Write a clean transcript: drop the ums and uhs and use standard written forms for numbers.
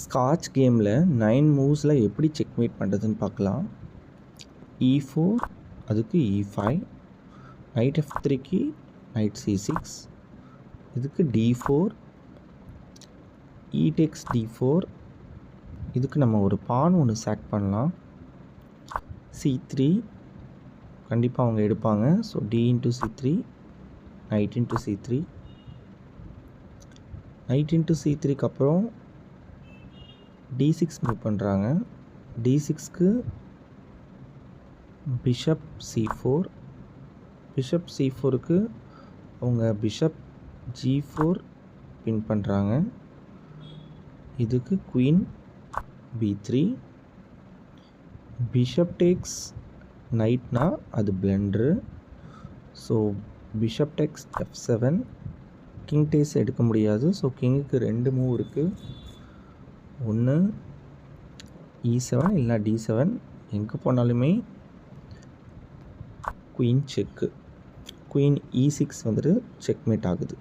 Scotch கேமில் 9 மூவ்ஸில் எப்படி checkmate பண்ணுறதுன்னு பார்க்கலாம். E4 அதுக்கு E5, நைட் F3க்கு நைட் C6, இதுக்கு D4, E takes D4, இதுக்கு நம்ம ஒரு பான் ஒன்று சாக் பண்ணலாம். C3 கண்டிப்பாக அவங்க எடுப்பாங்க. So D into C3, night into C3, night into C3க்கு அப்புறம் D6 மூவ் பண்ணுறாங்க. D6க்கு பிஷப் C4, பிஷப் C4க்கு அவங்க பிஷப் G4 பின் பண்ணுறாங்க. இதுக்கு குயின் B3, பிஷப் டேக்ஸ் நைட்னா அது blunder. So bishop takes F7, king takes எடுக்க முடியாது. ஸோ கிங்குக்கு 2 மூவ் இருக்குது. ஒன்று E7 இல்லைனா D7, எங்கே போனாலுமே குயின் செக்கு. குயின் E6 வந்துட்டு செக்மேட் ஆகுது.